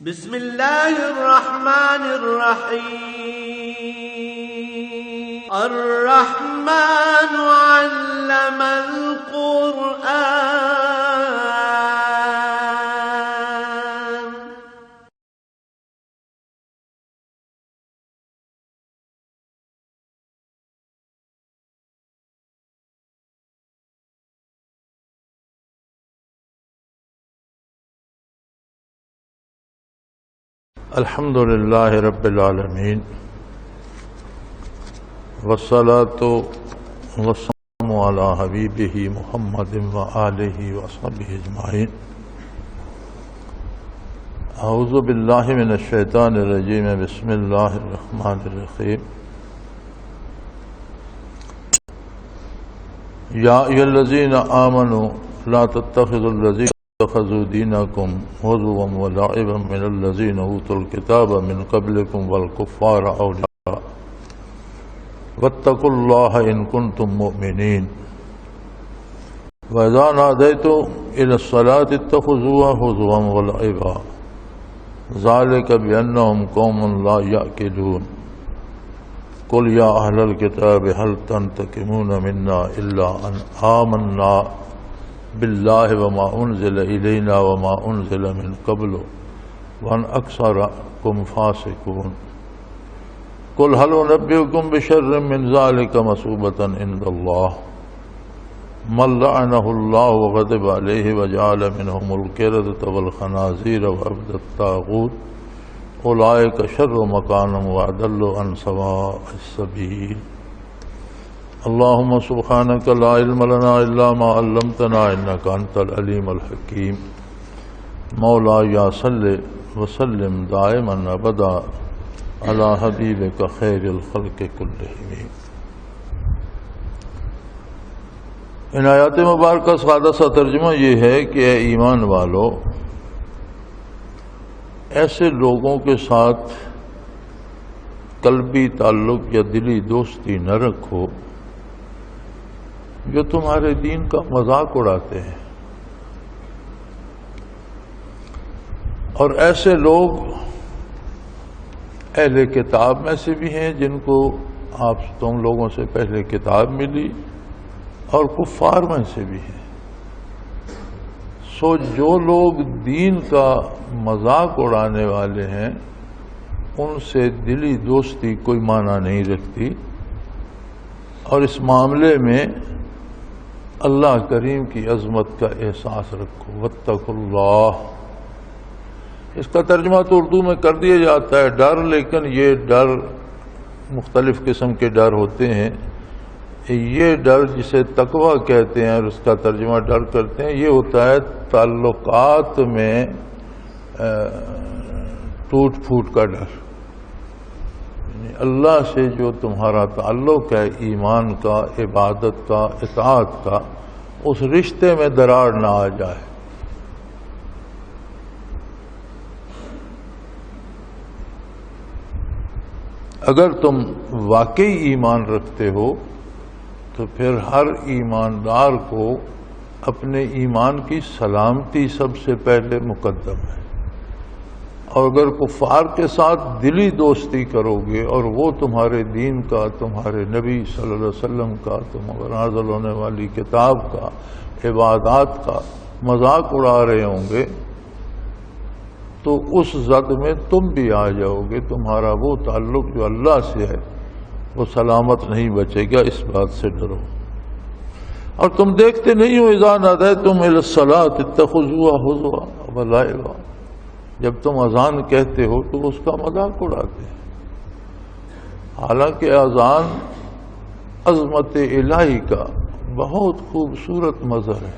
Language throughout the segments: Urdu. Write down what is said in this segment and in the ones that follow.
بسم اللہ الرحمن الرحیم الرحمن علم القرآن الحمد للہ رب العالمین والصلاة والسلام علی حبیبہ محمد وآلہ وصحبہ اجمعین۔ اعوذ باللہ من الشیطان الرجیم، بسم اللہ الرحمن الرحیم۔ یا ایھا الذین آمنوا لا تتخذوا الذین اتخذوا دینکم ہزوا ولعبا من الذین اوتوا الکتاب من قبلکم والکفار اولیاء واتقوا اللہ ان کنتم مؤمنین۔ وَإِذَا نَادَيْتُمْ إِلَى الصَّلَاةِ اتَّخَذُوهَا هُزُوًا وَلَعِبًا ذَلِكَ بِأَنَّهُمْ قَوْمٌ لَا يَعْقِلُونَ۔ قُلْ يَا أَهْلَ الْكِتَابِ هَلْ تَنْتَقِمُونَ مِنَّا إِلَّا أَنْ آمَنَّا باللہ وما انزل الینا وما انزل من قبل وان اکثرکم فاسقون۔ قل هل انبئکم بشر من ذلک مثوبۃ عند اللہ من لعنہ اللہ وغضب علیہ وجعل منہم القردۃ والخنازیر وعبد الطاغوت اولئک شر مکانا واضل عن سواء السبیل۔ اللہم سبحانک لا علم لنا الا ما علمتنا انک انت العلیم الحکیم۔ مولایا صلی وسلم دائما ابدا علی حبیبک خیر الخلق کلہم۔ ان آیات مبارکہ سادہ سا ترجمہ یہ ہے کہ اے ایمان والو، ایسے لوگوں کے ساتھ قلبی تعلق یا دلی دوستی نہ رکھو جو تمہارے دین کا مذاق اڑاتے ہیں، اور ایسے لوگ اہل کتاب میں سے بھی ہیں جن کو تم لوگوں سے پہلے کتاب ملی، اور کفار میں سے بھی ہیں۔ سو جو لوگ دین کا مذاق اڑانے والے ہیں ان سے دلی دوستی کوئی معنی نہیں رکھتی، اور اس معاملے میں اللہ کریم کی عظمت کا احساس رکھو۔ واتقوا اللہ، اس کا ترجمہ تو اردو میں کر دیا جاتا ہے ڈر، لیکن یہ ڈر مختلف قسم کے ڈر ہوتے ہیں۔ یہ ڈر جسے تقویٰ کہتے ہیں اور اس کا ترجمہ ڈر کرتے ہیں، یہ ہوتا ہے تعلقات میں ٹوٹ پھوٹ کا ڈر، یعنی اللہ سے جو تمہارا تعلق ہے ایمان کا، عبادت کا، اطاعت کا، اس رشتے میں دراڑ نہ آ جائے۔ اگر تم واقعی ایمان رکھتے ہو تو پھر ہر ایماندار کو اپنے ایمان کی سلامتی سب سے پہلے مقدم ہے، اور اگر کفار کے ساتھ دلی دوستی کرو گے اور وہ تمہارے دین کا، تمہارے نبی صلی اللہ علیہ وسلم کا، تمہارے نازل ہونے والی کتاب کا، عبادات کا مذاق اڑا رہے ہوں گے تو اس زد میں تم بھی آ جاؤ گے، تمہارا وہ تعلق جو اللہ سے ہے وہ سلامت نہیں بچے گا۔ اس بات سے ڈرو۔ اور تم دیکھتے نہیں ہو اذا نادیتم الی الصلاۃ اتخذوها ہزوا ولعبا، جب تم اذان کہتے ہو تو اس کا مذاق اڑاتے ہیں، حالانکہ اذان عظمت الہی کا بہت خوبصورت مظہر ہے۔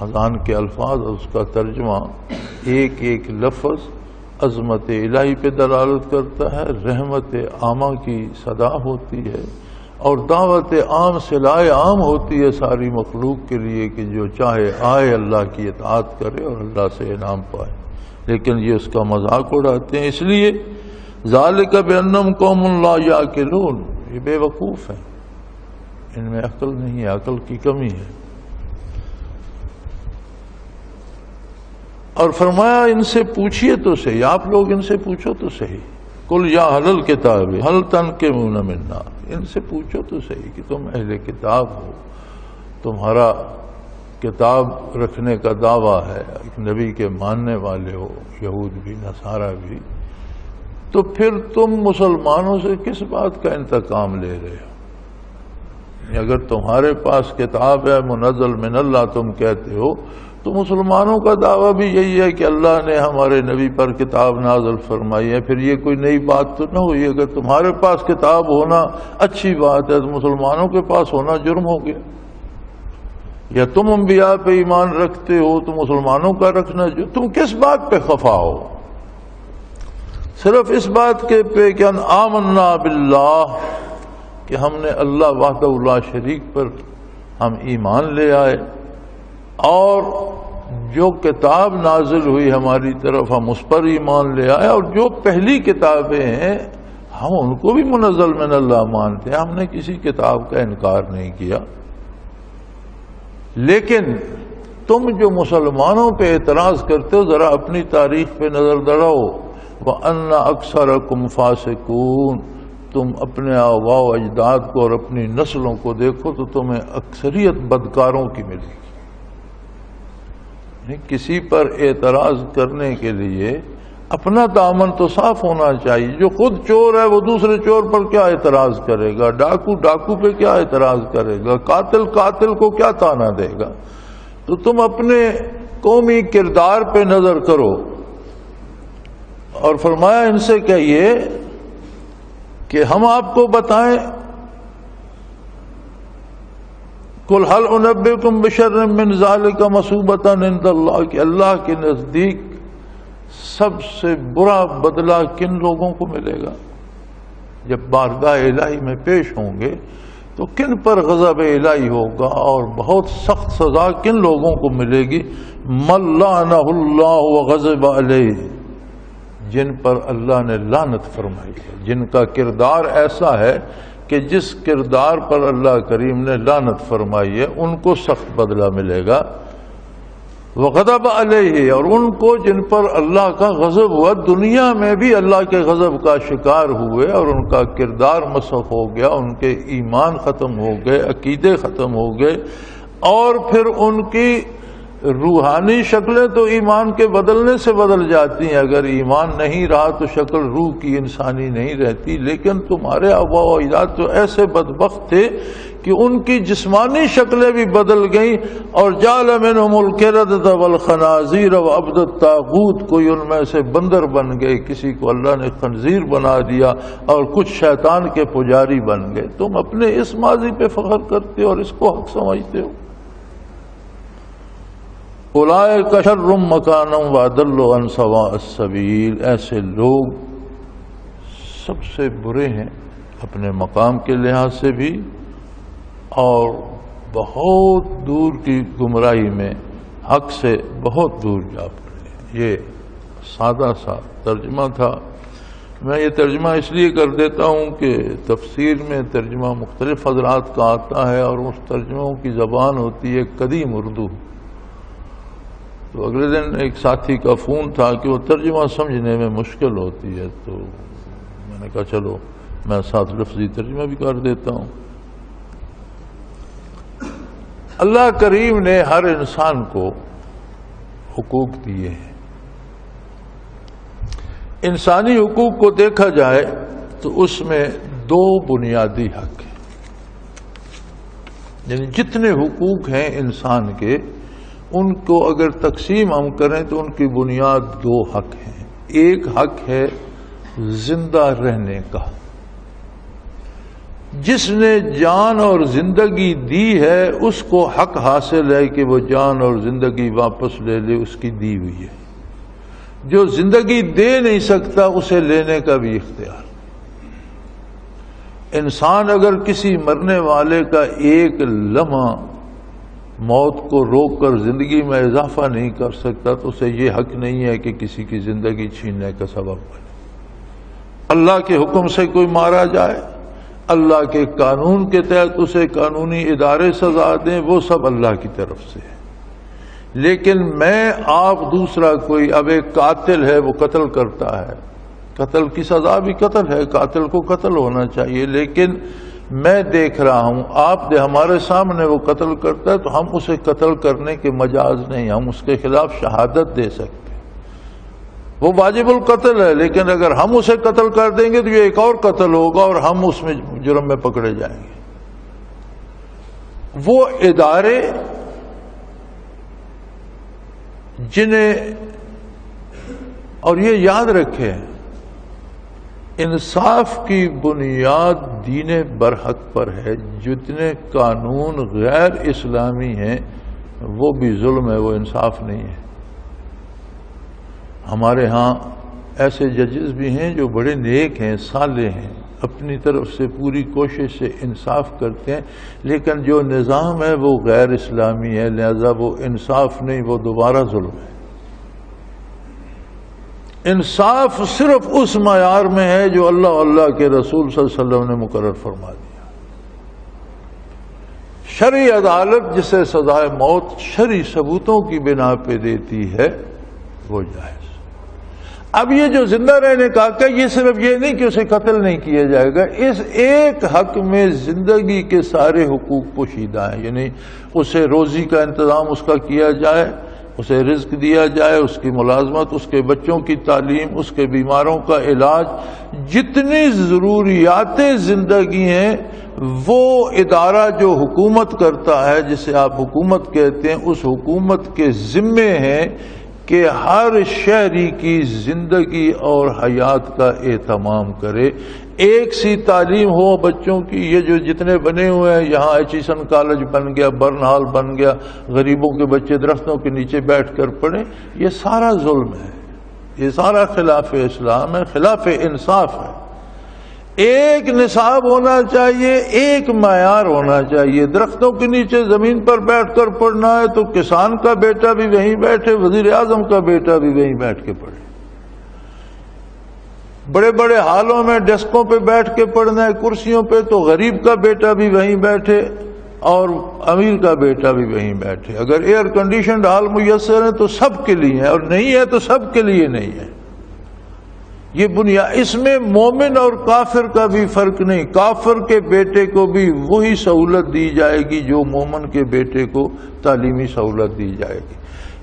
اذان کے الفاظ اور اس کا ترجمہ، ایک ایک لفظ عظمت الہی پہ دلالت کرتا ہے، رحمت عامہ کی صدا ہوتی ہے، اور دعوت عام صلاح عام ہوتی ہے ساری مخلوق کے لیے کہ جو چاہے آئے اللہ کی اطاعت کرے اور اللہ سے انعام پائے، لیکن یہ اس کا مذاق اڑاتے ہیں۔ اس لیے ذالک بانہم قوم لا یعقلون، یہ بے وقوف ہیں، ان میں عقل نہیں ہے، عقل کی کمی ہے۔ اور فرمایا ان سے پوچھئے تو صحیح، آپ لوگ ان سے پوچھو تو صحیح، قل یا اہل الکتاب ہل تنقمون منا، ان سے پوچھو تو صحیح کہ تم اہل کتاب ہو، تمہارا کتاب رکھنے کا دعویٰ ہے، ایک نبی کے ماننے والے ہو، یہود بھی نصارہ بھی، تو پھر تم مسلمانوں سے کس بات کا انتقام لے رہے ہو؟ اگر تمہارے پاس کتاب ہے منزل من اللہ تم کہتے ہو، تو مسلمانوں کا دعویٰ بھی یہی ہے کہ اللہ نے ہمارے نبی پر کتاب نازل فرمائی ہے، پھر یہ کوئی نئی بات تو نہ ہوئی۔ اگر تمہارے پاس کتاب ہونا اچھی بات ہے تو مسلمانوں کے پاس ہونا جرم ہو گیا، یا تم انبیاء پہ ایمان رکھتے ہو تو مسلمانوں کا رکھنا تم کس بات پہ خفا ہو؟ صرف اس بات کے پہ کہ ان آمنا باللہ، کہ ہم نے اللہ وحدہ لا شریک پر ہم ایمان لے آئے، اور جو کتاب نازل ہوئی ہماری طرف ہم اس پر ایمان لے آئے، اور جو پہلی کتابیں ہیں ہم ان کو بھی منزل من اللہ مانتے ہیں، ہم نے کسی کتاب کا انکار نہیں کیا۔ لیکن تم جو مسلمانوں پہ اعتراض کرتے ہو، ذرا اپنی تاریخ پہ نظر دوڑاؤ، وَأَنَّ أَكْثَرَكُمْ فَاسِقُونَ، تم اپنے آباء و اجداد کو اور اپنی نسلوں کو دیکھو تو تمہیں اکثریت بدکاروں کی ملے گی۔ کسی پر اعتراض کرنے کے لیے اپنا دامن تو صاف ہونا چاہیے۔ جو خود چور ہے وہ دوسرے چور پر کیا اعتراض کرے گا؟ ڈاکو ڈاکو پہ کیا اعتراض کرے گا؟ قاتل قاتل کو کیا طعنہ دے گا؟ تو تم اپنے قومی کردار پہ نظر کرو۔ اور فرمایا ان سے کہیے کہ ہم آپ کو بتائیں، قل هل انبئکم بشر من ذلک مثوبۃ عند اللہ، کہ اللہ کے نزدیک سب سے برا بدلہ کن لوگوں کو ملے گا؟ جب بارگاہ الہی میں پیش ہوں گے تو کن پر غضب الہی ہوگا اور بہت سخت سزا کن لوگوں کو ملے گی؟ من لعنہ اللہ وغضب علیہ، جن پر اللہ نے لعنت فرمائی ہے، جن کا کردار ایسا ہے کہ جس کردار پر اللہ کریم نے لعنت فرمائی ہے ان کو سخت بدلہ ملے گا۔ وغضب علیہ، اور ان کو جن پر اللہ کا غضب ہوا، دنیا میں بھی اللہ کے غضب کا شکار ہوئے اور ان کا کردار مسخ ہو گیا، ان کے ایمان ختم ہو گئے، عقیدے ختم ہو گئے، اور پھر ان کی روحانی شکلیں تو ایمان کے بدلنے سے بدل جاتی ہیں۔ اگر ایمان نہیں رہا تو شکل روح کی انسانی نہیں رہتی، لیکن تمہارے آباء و اجداد تو ایسے بدبخت تھے کہ ان کی جسمانی شکلیں بھی بدل گئیں، اور جعل منہم القردۃ والخنازیر وعبد الطاغوت، کوئی ان میں سے بندر بن گئے، کسی کو اللہ نے خنزیر بنا دیا، اور کچھ شیطان کے پجاری بن گئے۔ تم اپنے اس ماضی پہ فخر کرتے ہو اور اس کو حق سمجھتے ہو۔ اولئک شر مکانا واضل عن سواء السبیل، ایسے لوگ سب سے برے ہیں اپنے مقام کے لحاظ سے بھی، اور بہت دور کی گمراہی میں حق سے بہت دور جا پڑے۔ یہ سادہ سا ترجمہ تھا۔ میں یہ ترجمہ اس لیے کر دیتا ہوں کہ تفسیر میں ترجمہ مختلف حضرات کا آتا ہے، اور اس ترجموں کی زبان ہوتی ہے قدیم اردو۔ تو اگلے دن ایک ساتھی کا فون تھا کہ وہ ترجمہ سمجھنے میں مشکل ہوتی ہے، تو میں نے کہا چلو میں ساتھ لفظی ترجمہ بھی کر دیتا ہوں۔ اللہ کریم نے ہر انسان کو حقوق دیے ہیں۔ انسانی حقوق کو دیکھا جائے تو اس میں دو بنیادی حق ہیں، یعنی جتنے حقوق ہیں انسان کے، ان کو اگر تقسیم ہم کریں تو ان کی بنیاد دو حق ہیں۔ ایک حق ہے زندہ رہنے کا، جس نے جان اور زندگی دی ہے اس کو حق حاصل ہے کہ وہ جان اور زندگی واپس لے لے، اس کی دی ہوئی ہے۔ جو زندگی دے نہیں سکتا اسے لینے کا بھی اختیار۔ انسان اگر کسی مرنے والے کا ایک لمحہ موت کو روک کر زندگی میں اضافہ نہیں کر سکتا تو اسے یہ حق نہیں ہے کہ کسی کی زندگی چھیننے کا سبب بنے۔ اللہ کے حکم سے کوئی مارا جائے، اللہ کے قانون کے تحت اسے قانونی ادارے سزا دیں، وہ سب اللہ کی طرف سے ہے۔ لیکن میں آپ دوسرا کوئی، اب ایک قاتل ہے وہ قتل کرتا ہے، قتل کی سزا بھی قتل ہے، قاتل کو قتل ہونا چاہیے، لیکن میں دیکھ رہا ہوں آپ ہمارے سامنے وہ قتل کرتا ہے تو ہم اسے قتل کرنے کے مجاز نہیں، ہم اس کے خلاف شہادت دے سکتے، وہ واجب القتل ہے، لیکن اگر ہم اسے قتل کر دیں گے تو یہ ایک اور قتل ہوگا اور ہم اس میں جرم میں پکڑے جائیں گے۔ وہ ادارے جنہیں، اور یہ یاد رکھیں، انصاف کی بنیاد دین برحق پر ہے، جتنے قانون غیر اسلامی ہیں وہ بھی ظلم ہے، وہ انصاف نہیں ہے۔ ہمارے ہاں ایسے ججز بھی ہیں جو بڑے نیک ہیں، صالح ہیں، اپنی طرف سے پوری کوشش سے انصاف کرتے ہیں، لیکن جو نظام ہے وہ غیر اسلامی ہے، لہذا وہ انصاف نہیں، وہ دوبارہ ظلم ہے۔ انصاف صرف اس معیار میں ہے جو اللہ کے رسول صلی اللہ علیہ وسلم نے مقرر فرما دیا۔ شرعی عدالت جسے سزائے موت شرعی ثبوتوں کی بنا پہ دیتی ہے وہ جائز۔ اب یہ جو زندہ رہنے کا حق ہے، یہ صرف یہ نہیں کہ اسے قتل نہیں کیا جائے گا، اس ایک حق میں زندگی کے سارے حقوق پوشیدہ ہیں، یعنی اسے روزی کا انتظام اس کا کیا جائے، اسے رزق دیا جائے، اس کی ملازمت، اس کے بچوں کی تعلیم، اس کے بیماروں کا علاج، جتنی ضروریات زندگی ہیں وہ ادارہ جو حکومت کرتا ہے، جسے آپ حکومت کہتے ہیں، اس حکومت کے ذمے ہیں کہ ہر شہری کی زندگی اور حیات کا اہتمام کرے، ایک سی تعلیم ہو بچوں کی۔ یہ جو جتنے بنے ہوئے ہیں، یہاں ایچیسن کالج بن گیا، برن ہال بن گیا، غریبوں کے بچے درختوں کے نیچے بیٹھ کر پڑھیں، یہ سارا ظلم ہے، یہ سارا خلاف اسلام ہے، خلاف انصاف ہے۔ ایک نصاب ہونا چاہیے، ایک معیار ہونا چاہیے۔ درختوں کے نیچے زمین پر بیٹھ کر پڑھنا ہے تو کسان کا بیٹا بھی وہیں بیٹھے، وزیر اعظم کا بیٹا بھی وہیں بیٹھ کے پڑھے۔ بڑے بڑے ہالوں میں ڈیسکوں پہ بیٹھ کے پڑھنا ہے، کرسیوں پہ، تو غریب کا بیٹا بھی وہیں بیٹھے اور امیر کا بیٹا بھی وہیں بیٹھے۔ اگر ایئر کنڈیشنڈ ہال میسر ہے تو سب کے لیے ہے، اور نہیں ہے تو سب کے لیے نہیں ہے۔ یہ بنیاد، اس میں مومن اور کافر کا بھی فرق نہیں، کافر کے بیٹے کو بھی وہی سہولت دی جائے گی جو مومن کے بیٹے کو تعلیمی سہولت دی جائے گی۔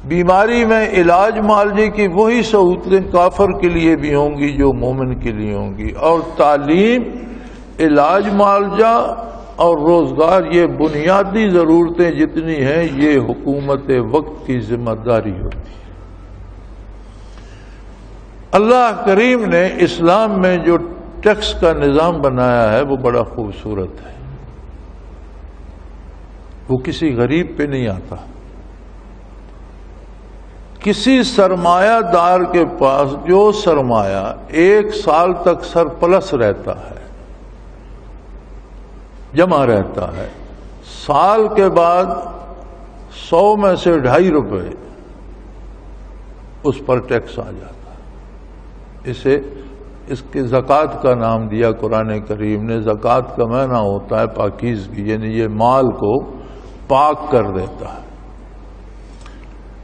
بیماری میں علاج معالجے کی وہی سہولتیں کافر کے لیے بھی ہوں گی جو مومن کے لیے ہوں گی، اور تعلیم، علاج معالجہ اور روزگار، یہ بنیادی ضرورتیں جتنی ہیں یہ حکومت وقت کی ذمہ داری ہوتی ہے۔ اللہ کریم نے اسلام میں جو ٹیکس کا نظام بنایا ہے وہ بڑا خوبصورت ہے، وہ کسی غریب پہ نہیں آتا۔ کسی سرمایہ دار کے پاس جو سرمایہ 1 سال تک سرپلس رہتا ہے، جمع رہتا ہے، سال کے بعد 100 میں سے 2.5 روپے اس پر ٹیکس آ جاتا ہے۔ اس کے زکوٰۃ کا نام دیا قرآن کریم نے۔ زکوٰۃ کا معنی ہوتا ہے پاکیزگی، یعنی یہ مال کو پاک کر دیتا ہے۔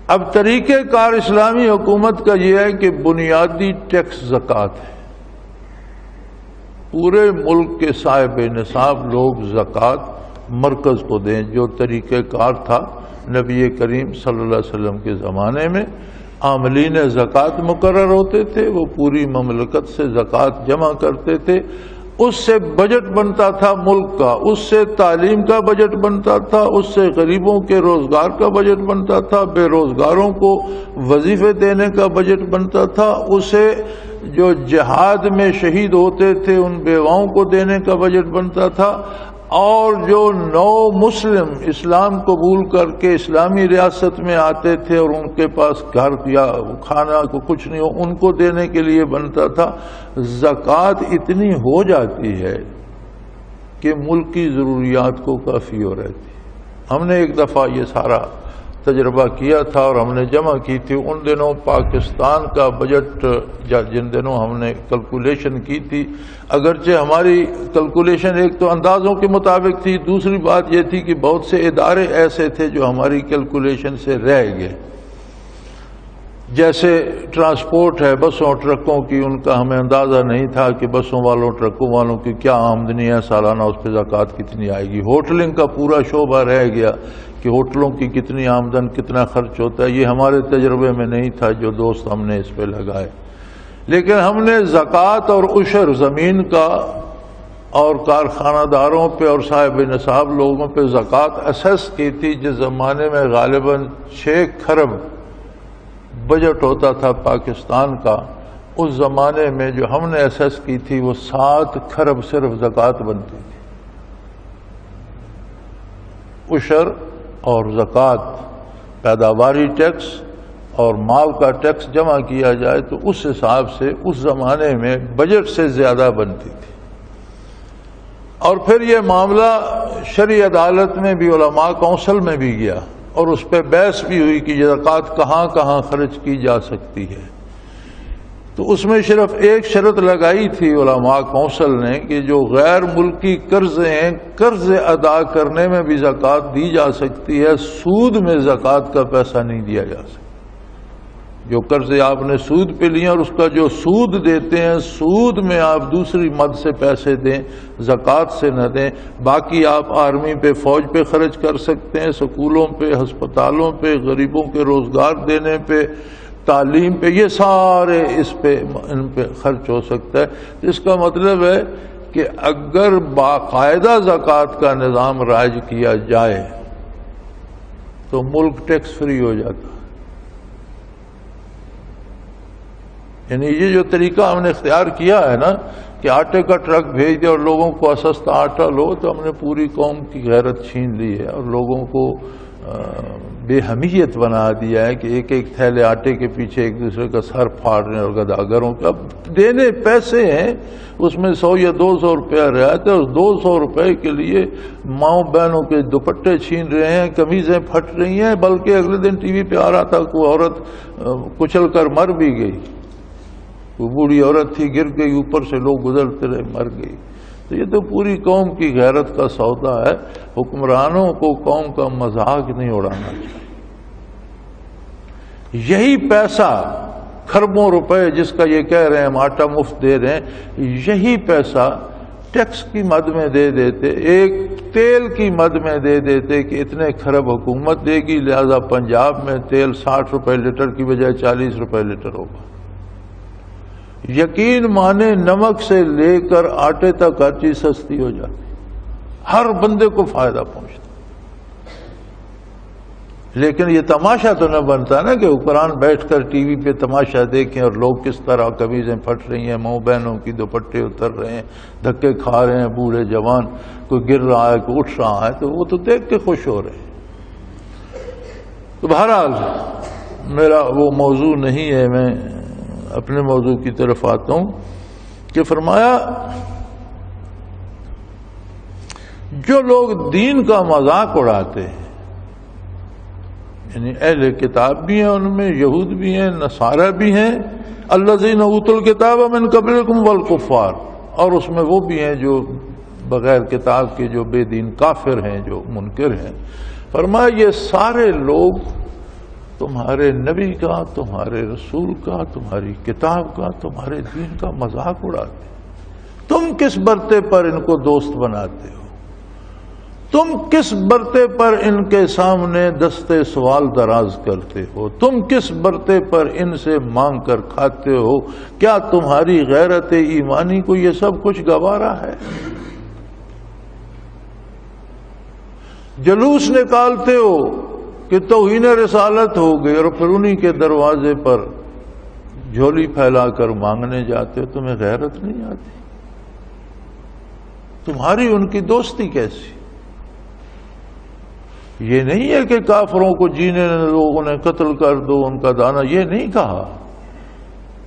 اب طریقہ کار اسلامی حکومت کا یہ ہے کہ بنیادی ٹیکس زکوٰۃ ہے۔ پورے ملک کے صاحب نصاب لوگ زکوٰۃ مرکز کو دیں، جو طریقہ کار تھا نبی کریم صلی اللہ علیہ وسلم کے زمانے میں۔ عاملین زکوٰۃ مقرر ہوتے تھے، وہ پوری مملکت سے زکوٰۃ جمع کرتے تھے، اس سے بجٹ بنتا تھا ملک کا، اس سے تعلیم کا بجٹ بنتا تھا، اس سے غریبوں کے روزگار کا بجٹ بنتا تھا، بے روزگاروں کو وظیفے دینے کا بجٹ بنتا تھا، اسے جو جہاد میں شہید ہوتے تھے ان بیواؤں کو دینے کا بجٹ بنتا تھا، اور جو نو مسلم اسلام قبول کر کے اسلامی ریاست میں آتے تھے اور ان کے پاس گھر یا کھانا کو کچھ نہیں ہو، ان کو دینے کے لیے بنتا تھا۔ زکوٰۃ اتنی ہو جاتی ہے کہ ملک کی ضروریات کو کافی ہو رہتی۔ ہم نے ایک دفعہ یہ سارا تجربہ کیا تھا اور ہم نے جمع کی تھی. ان دنوں پاکستان کا بجٹ جن دنوں ہم نے کیلکولیشن کی تھی، اگرچہ ہماری کیلکولیشن ایک تو اندازوں کے مطابق تھی، دوسری بات یہ تھی کہ بہت سے ادارے ایسے تھے جو ہماری کیلکولیشن سے رہ گئے. جیسے ٹرانسپورٹ ہے، بسوں ٹرکوں کی، ان کا ہمیں اندازہ نہیں تھا کہ بسوں والوں ٹرکوں والوں کی کیا آمدنی ہے سالانہ، اس پہ زکوٰۃ کتنی آئے گی. ہوٹلنگ کا پورا شعبہ رہ گیا کہ ہوٹلوں کی کتنی آمدن، کتنا خرچ ہوتا ہے، یہ ہمارے تجربے میں نہیں تھا جو دوست ہم نے اس پہ لگائے. لیکن ہم نے زکوٰۃ اور عشر زمین کا اور کارخانہ داروں پہ اور صاحب نصاب لوگوں پہ زکوٰۃ اسیس کی تھی. جس زمانے میں غالباً 6 کھرب بجٹ ہوتا تھا پاکستان کا، اس زمانے میں جو ہم نے اسیس کی تھی وہ 7 کھرب صرف زکوٰۃ بنتی تھی. عشر اور زکوٰۃ، پیداواری ٹیکس اور مال کا ٹیکس جمع کیا جائے تو اس حساب سے اس زمانے میں بجٹ سے زیادہ بنتی تھی. اور پھر یہ معاملہ شرعی عدالت میں بھی، علماء کونسل میں بھی گیا اور اس پہ بحث بھی ہوئی کہ یہ زکوٰۃ کہاں کہاں خرچ کی جا سکتی ہے. تو اس میں صرف ایک شرط لگائی تھی علماء کونسل نے کہ جو غیر ملکی قرضے ہیں، قرض ادا کرنے میں بھی زکوٰۃ دی جا سکتی ہے، سود میں زکوٰۃ کا پیسہ نہیں دیا جا سکتا. جو قرضے آپ نے سود پہ لیے اور اس کا جو سود دیتے ہیں، سود میں آپ دوسری مد سے پیسے دیں، زکوٰۃ سے نہ دیں. باقی آپ آرمی پہ، فوج پہ خرچ کر سکتے ہیں، سکولوں پہ، ہسپتالوں پہ، غریبوں کے روزگار دینے پہ، تعلیم پہ، یہ سارے ان پہ خرچ ہو سکتا ہے. اس کا مطلب ہے کہ اگر باقاعدہ زکوٰۃ کا نظام رائج کیا جائے تو ملک ٹیکس فری ہو جاتا. یعنی یہ جو طریقہ ہم نے اختیار کیا ہے نا کہ آٹے کا ٹرک بھیج دیا اور لوگوں کو سستا آٹا لو، تو ہم نے پوری قوم کی غیرت چھین لی ہے اور لوگوں کو بے حمیت بنا دیا ہے کہ ایک ایک تھیلے آٹے کے پیچھے ایک دوسرے کا سر پھاڑ رہے ہیں اور گداگروں کا. اب دینے پیسے ہیں، اس میں 100 یا 200 روپیہ رعایت ہے، اور 200 روپے کے لیے ماؤں بہنوں کے دوپٹے چھین رہے ہیں، قمیضیں پھٹ رہی ہیں. بلکہ اگلے دن ٹی وی پہ آ رہا تھا کوئی عورت کچل کر مر بھی گئی، وہ بوڑھی عورت تھی، گر گئی، اوپر سے لوگ گزرتے رہے، مر گئی. تو یہ تو پوری قوم کی غیرت کا سودا ہے. حکمرانوں کو قوم کا مذاق نہیں اڑانا چاہیے. یہی پیسہ کھربوں روپے جس کا یہ کہہ رہے ہیں ہم آٹا مفت دے رہے ہیں، یہی پیسہ ٹیکس کی مد میں دے دیتے، ایک تیل کی مد میں دے دیتے کہ اتنے کھرب حکومت دے گی، لہذا پنجاب میں تیل 60 روپے لیٹر کی بجائے 40 روپے لیٹر ہوگا. یقین مانے نمک سے لے کر آٹے تک ہر چیز سستی ہو جاتی، ہر بندے کو فائدہ پہنچتا. لیکن یہ تماشا تو نہ بنتا نا کہ حکمران بیٹھ کر ٹی وی پہ تماشا دیکھیں اور لوگ کس طرح قمیضیں پھٹ رہی ہیں، ماؤں بہنوں کی دوپٹے اتر رہے ہیں، دھکے کھا رہے ہیں بوڑھے جوان، کوئی گر رہا ہے، کوئی اٹھ رہا ہے، تو وہ تو دیکھ کے خوش ہو رہے ہیں. تو بہرحال میرا وہ موضوع نہیں ہے، میں اپنے موضوع کی طرف آتا ہوں کہ فرمایا جو لوگ دین کا مذاق اڑاتے ہیں، یعنی اہل کتاب بھی ہیں، ان میں یہود بھی ہیں، نصارہ بھی ہیں، الذین اوتوا الکتاب من قبلکم والکفار، اور اس میں وہ بھی ہیں جو بغیر کتاب کے، جو بے دین کافر ہیں، جو منکر ہیں. فرمایا یہ سارے لوگ تمہارے نبی کا، تمہارے رسول کا، تمہاری کتاب کا، تمہارے دین کا مذاق اڑاتے. تم کس برتے پر ان کو دوست بناتے ہو؟ تم کس برتے پر ان کے سامنے دستے سوال دراز کرتے ہو؟ تم کس برتے پر ان سے مانگ کر کھاتے ہو؟ کیا تمہاری غیرت ایمانی کو یہ سب کچھ گوارا ہے؟ جلوس نکالتے ہو کہ توہین رسالت ہو گئی اور پھر انہی کے دروازے پر جھولی پھیلا کر مانگنے جاتے ہو. تمہیں غیرت نہیں آتی؟ تمہاری ان کی دوستی کیسی؟ یہ نہیں ہے کہ کافروں کو جینے دو، انہیں قتل کر دو، ان کا دانا، یہ نہیں کہا.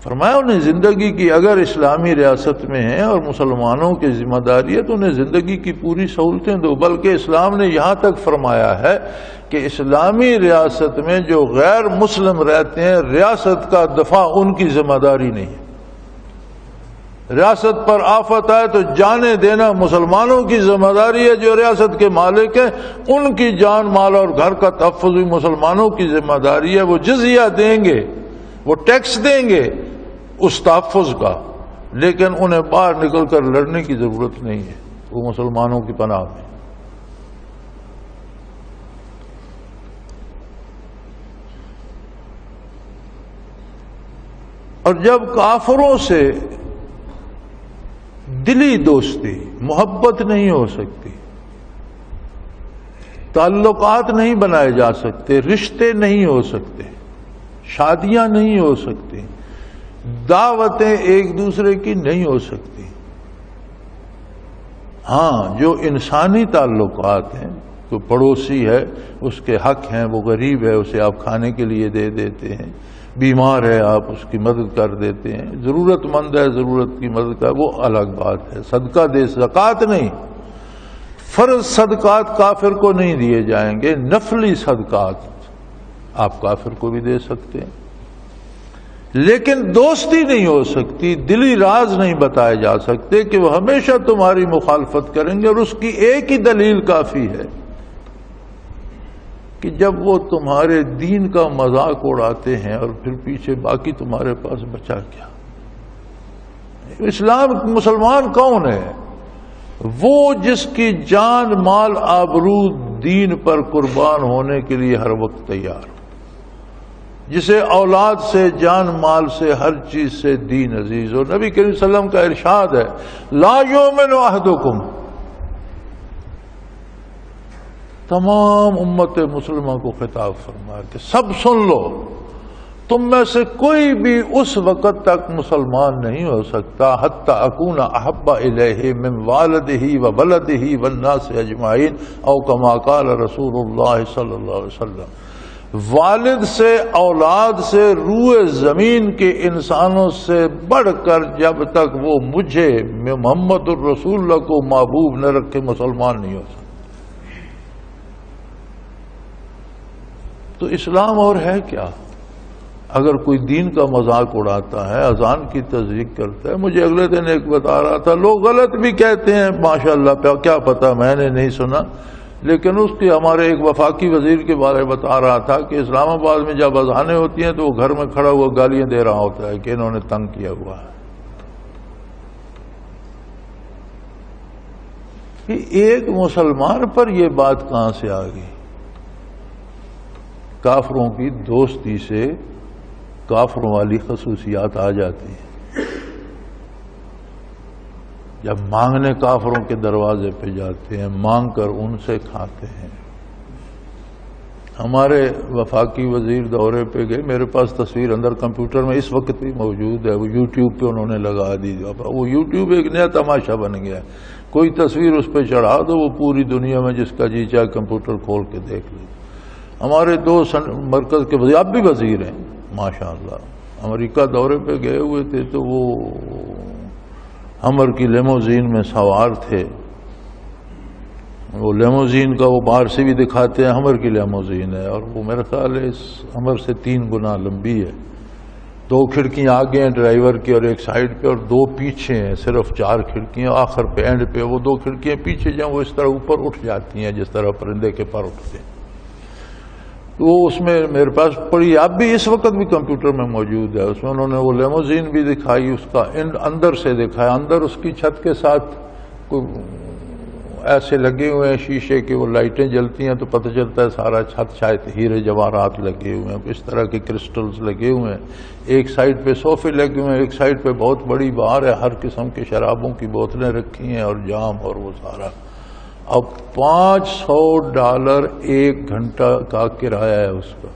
فرمایا انہیں زندگی کی اگر اسلامی ریاست میں ہیں اور مسلمانوں کی ذمہ داری ہے تو انہیں زندگی کی پوری سہولتیں دو، بلکہ اسلام نے یہاں تک فرمایا ہے کہ اسلامی ریاست میں جو غیر مسلم رہتے ہیں ریاست کا دفاع ان کی ذمہ داری نہیں ہے۔ ریاست پر آفت آئے تو جانیں دینا مسلمانوں کی ذمہ داری ہے جو ریاست کے مالک ہیں، ان کی جان مال اور گھر کا تحفظ بھی مسلمانوں کی ذمہ داری ہے۔ وہ جزیہ دیں گے، وہ ٹیکس دیں گے اس تحفظ کا، لیکن انہیں باہر نکل کر لڑنے کی ضرورت نہیں ہے، وہ مسلمانوں کی پناہ میں۔ اور جب کافروں سے دلی دوستی محبت نہیں ہو سکتی، تعلقات نہیں بنائے جا سکتے، رشتے نہیں ہو سکتے، شادیاں نہیں ہو سکتی، دعوتیں ایک دوسرے کی نہیں ہو سکتی، ہاں جو انسانی تعلقات ہیں، کوئی پڑوسی ہے اس کے حق ہیں، وہ غریب ہے اسے آپ کھانے کے لیے دے دیتے ہیں، بیمار ہے آپ اس کی مدد کر دیتے ہیں، ضرورت مند ہے ضرورت کی مدد کا، وہ الگ بات ہے۔ صدقہ دے، زکوٰۃ نہیں، فرض صدقات کافر کو نہیں دیے جائیں گے، نفلی صدقات آپ کافر کو بھی دے سکتے ہیں، لیکن دوستی نہیں ہو سکتی، دلی راز نہیں بتائے جا سکتے کہ وہ ہمیشہ تمہاری مخالفت کریں گے، اور اس کی ایک ہی دلیل کافی ہے کہ جب وہ تمہارے دین کا مذاق اڑاتے ہیں اور پھر پیچھے باقی تمہارے پاس بچا کیا؟ اسلام مسلمان کون ہے؟ وہ جس کی جان مال آبرو دین پر قربان ہونے کے لیے ہر وقت تیار ہو، جسے اولاد سے جان مال سے ہر چیز سے دین عزیز ہو۔ نبی کریم صلی اللہ علیہ وسلم کا ارشاد ہے لا یؤمن احدکم، تمام امت مسلمہ کو خطاب فرمایا کہ سب سن لو، تم میں سے کوئی بھی اس وقت تک مسلمان نہیں ہو سکتا حتی اکون احب الیہ من والدہ و ولدہ والناس اجمعین او کما قال رسول اللہ صلی اللہ علیہ وسلم، والد سے، اولاد سے، روئے زمین کے انسانوں سے بڑھ کر جب تک وہ مجھے محمد الرسول اللہ کو محبوب نہ رکھے مسلمان نہیں ہو سکتا۔ تو اسلام اور ہے کیا؟ اگر کوئی دین کا مذاق اڑاتا ہے، اذان کی تصدیق کرتا ہے، مجھے اگلے دن ایک بتا رہا تھا، لوگ غلط بھی کہتے ہیں ماشاءاللہ، کیا پتا، میں نے نہیں سنا، لیکن اس کی ہمارے ایک وفاقی وزیر کے بارے میں بتا رہا تھا کہ اسلام آباد میں جب اذانیں ہوتی ہیں تو وہ گھر میں کھڑا ہوا گالیاں دے رہا ہوتا ہے کہ انہوں نے تنگ کیا ہوا ہے۔ کہ ایک مسلمان پر یہ بات کہاں سے آ گئی؟ کافروں کی دوستی سے کافروں والی خصوصیات آ جاتی ہیں۔ جب مانگنے کافروں کے دروازے پہ جاتے ہیں، مانگ کر ان سے کھاتے ہیں۔ ہمارے وفاقی وزیر دورے پہ گئے، میرے پاس تصویر اندر کمپیوٹر میں اس وقت بھی موجود ہے، وہ یوٹیوب پہ انہوں نے لگا دی۔ وہ یوٹیوب ایک نیا تماشا بن گیا ہے، کوئی تصویر اس پہ چڑھا دو، وہ پوری دنیا میں جس کا جی چاہے کمپیوٹر کھول کے دیکھ لیں۔ ہمارے دو مرکز کے وزیر، اب بھی وزیر ہیں ماشاءاللہ، امریکہ دورے پہ گئے ہوئے تھے تو وہ ہمر کی لیموزین میں سوار تھے۔ وہ لیموزین کا وہ باہر سے بھی دکھاتے ہیں ہمر کی لیموزین ہے، اور وہ میرا خیال ہے اس ہمر سے 3 گنا لمبی ہے۔ 2 کھڑکیاں آگے ہیں ڈرائیور کی اور ایک سائڈ پہ، اور 2 پیچھے ہیں، صرف 4 کھڑکیاں، آخر پہ اینڈ پہ وہ 2 کھڑکیاں پیچھے جائیں وہ اس طرح اوپر اٹھ جاتی ہیں جس طرح پرندے کے پر اٹھتے ہیں۔ وہ اس میں میرے پاس پڑی، اب بھی اس وقت بھی کمپیوٹر میں موجود ہے، اس میں انہوں نے وہ لیموزین بھی دکھائی، اس کا اندر سے دکھایا، اندر اس کی چھت کے ساتھ ایسے لگے ہوئے ہیں شیشے کے، وہ لائٹیں جلتی ہیں تو پتہ چلتا ہے سارا چھت شاید ہیرے جواہرات لگے ہوئے ہیں، اس طرح کے کرسٹلز لگے ہوئے ہیں۔ ایک سائڈ پہ صوفے لگے ہوئے ہیں، ایک سائڈ پہ بہت بڑی بار ہے، ہر قسم کے شرابوں کی بوتلیں رکھی ہیں اور جام اور وہ سارا۔ اب $500 1 گھنٹہ کا کرایہ ہے اس کا۔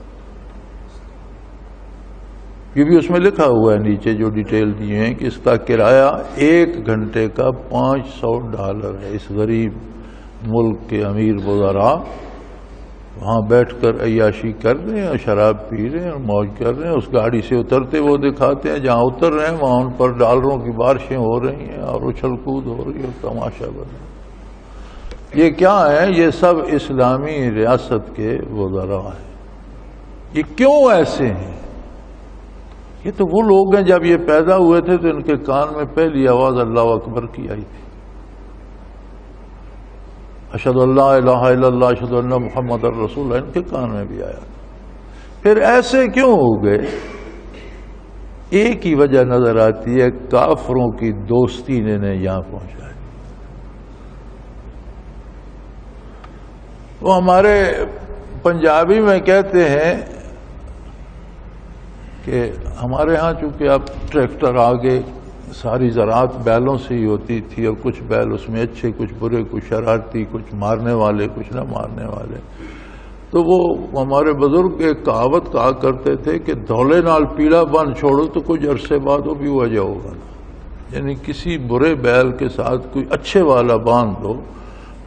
یہ بھی اس میں لکھا ہوا ہے نیچے جو ڈیٹیل دیے ہیں کہ اس کا کرایہ 1 گھنٹے کا $500 ہے۔ اس غریب ملک کے امیر وزراء وہاں بیٹھ کر عیاشی کر رہے ہیں اور شراب پی رہے ہیں اور موج کر رہے ہیں. اس گاڑی سے اترتے وہ دکھاتے ہیں, جہاں اتر رہے ہیں وہاں ان پر ڈالروں کی بارشیں ہو رہی ہیں اور اچھل کود ہو رہی ہے اور تماشا بن رہا ہے. یہ کیا ہے؟ یہ سب اسلامی ریاست کے وزراء ہیں. یہ کیوں ایسے ہیں؟ یہ تو وہ لوگ ہیں جب یہ پیدا ہوئے تھے تو ان کے کان میں پہلی آواز اللہ اکبر کی آئی تھی. اشہد اللہ الہ الا اللہ اشہد ان محمد رسول اللہ ان کے کان میں بھی آیا. پھر ایسے کیوں ہو گئے؟ ایک ہی وجہ نظر آتی ہے, کافروں کی دوستی نے انہیں یہاں پہنچایا. وہ ہمارے پنجابی میں کہتے ہیں کہ ہمارے ہاں چونکہ اب ٹریکٹر آگے ساری زراعت بیلوں سے ہی ہوتی تھی اور کچھ بیل اس میں اچھے کچھ برے کچھ شرارتی کچھ مارنے والے کچھ نہ مارنے والے. تو وہ ہمارے بزرگ ایک کہاوت کہا کرتے تھے کہ دھولے نال پیلا بن چھوڑو تو کچھ عرصے بعد وہ بھی وجہ ہوگا نا. یعنی کسی برے بیل کے ساتھ کوئی اچھے والا باندھ دو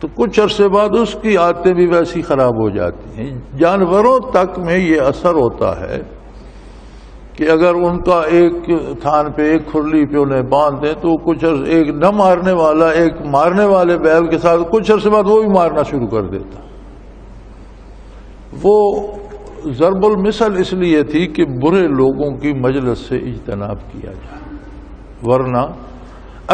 تو کچھ عرصے بعد اس کی عادتیں بھی ویسی خراب ہو جاتی ہیں. جانوروں تک میں یہ اثر ہوتا ہے کہ اگر ان کا ایک تھان پہ ایک کھرلی پہ انہیں باندھ دیں تو کچھ ایک نہ مارنے والا ایک مارنے والے بیل کے ساتھ کچھ عرصے بعد وہ بھی مارنا شروع کر دیتا. وہ ضرب المثل اس لیے تھی کہ برے لوگوں کی مجلس سے اجتناب کیا جائے, ورنہ